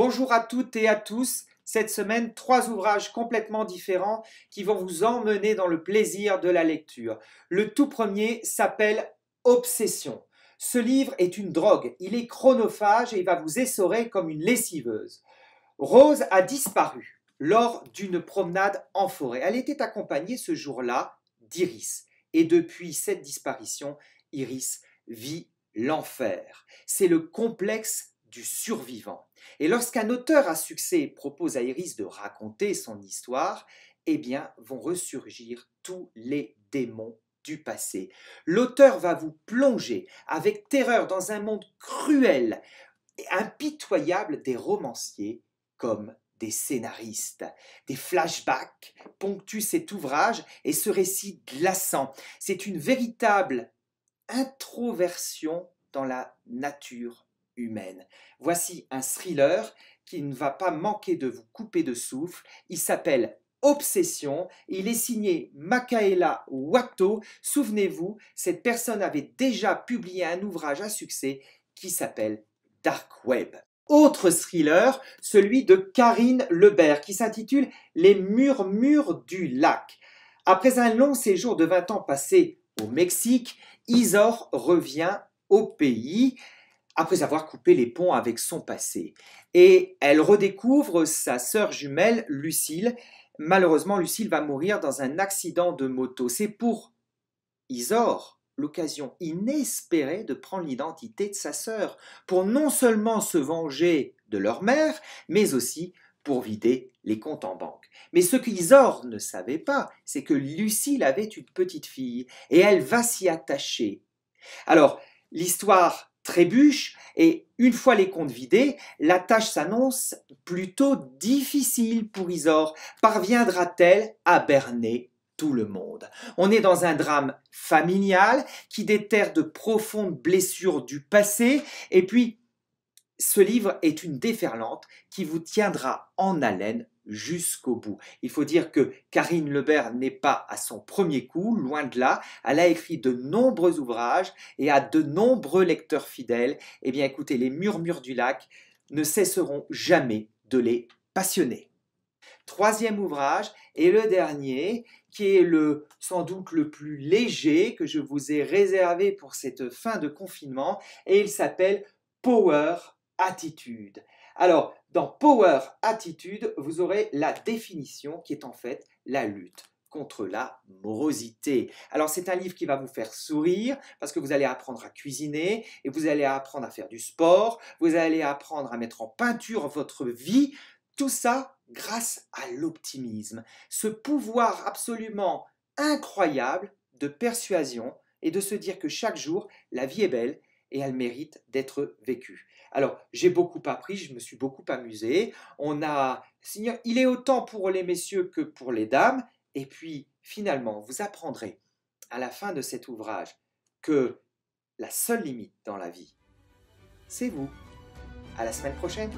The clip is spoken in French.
Bonjour à toutes et à tous. Cette semaine, 3 ouvrages complètement différents qui vont vous emmener dans le plaisir de la lecture. Le tout premier s'appelle Obsession. Ce livre est une drogue, il est chronophage et il va vous essorer comme une lessiveuse. Rose a disparu lors d'une promenade en forêt. Elle était accompagnée ce jour-là d'Iris. Et depuis cette disparition, Iris vit l'enfer. C'est le complexe du survivant. Et lorsqu'un auteur à succès propose à Iris de raconter son histoire, eh bien, vont ressurgir tous les démons du passé. L'auteur va vous plonger avec terreur dans un monde cruel et impitoyable des romanciers comme des scénaristes. Des flashbacks ponctuent cet ouvrage et ce récit glaçant. C'est une véritable introversion dans la nature humaine. Voici un thriller qui ne va pas manquer de vous couper de souffle. Il s'appelle Obsession. Il est signé Makaela Watto. Souvenez-vous, cette personne avait déjà publié un ouvrage à succès qui s'appelle Dark Web. Autre thriller, celui de Karine Lebert, qui s'intitule Les murmures du lac. Après un long séjour de 20 ans passé au Mexique, Isor revient au pays après avoir coupé les ponts avec son passé. Et elle redécouvre sa sœur jumelle, Lucille. Malheureusement, Lucille va mourir dans un accident de moto. C'est pour Isor l'occasion inespérée de prendre l'identité de sa sœur, pour non seulement se venger de leur mère, mais aussi pour vider les comptes en banque. Mais ce qu'Isor ne savait pas, c'est que Lucille avait une petite fille, et elle va s'y attacher. Alors, l'histoire trébuche, et une fois les comptes vidés, la tâche s'annonce plutôt difficile pour Isor. Parviendra-t-elle à berner tout le monde? On est dans un drame familial qui déterre de profondes blessures du passé, et puis ce livre est une déferlante qui vous tiendra en haleine jusqu'au bout. Il faut dire que Karine Lebert n'est pas à son premier coup, loin de là. Elle a écrit de nombreux ouvrages et a de nombreux lecteurs fidèles. Eh bien écoutez, les murmures du lac ne cesseront jamais de les passionner. Troisième ouvrage et le dernier, qui est sans doute le plus léger que je vous ai réservé pour cette fin de confinement, et il s'appelle Power Attitude. Alors, dans Power Attitude, vous aurez la définition qui est en fait la lutte contre la morosité. Alors, c'est un livre qui va vous faire sourire parce que vous allez apprendre à cuisiner et vous allez apprendre à faire du sport, vous allez apprendre à mettre en peinture votre vie. Tout ça grâce à l'optimisme, ce pouvoir absolument incroyable de persuasion et de se dire que chaque jour, la vie est belle et elle mérite d'être vécue. Alors, j'ai beaucoup appris, je me suis beaucoup amusé. Il est autant pour les messieurs que pour les dames. Et puis, finalement, vous apprendrez à la fin de cet ouvrage que la seule limite dans la vie, c'est vous. À la semaine prochaine.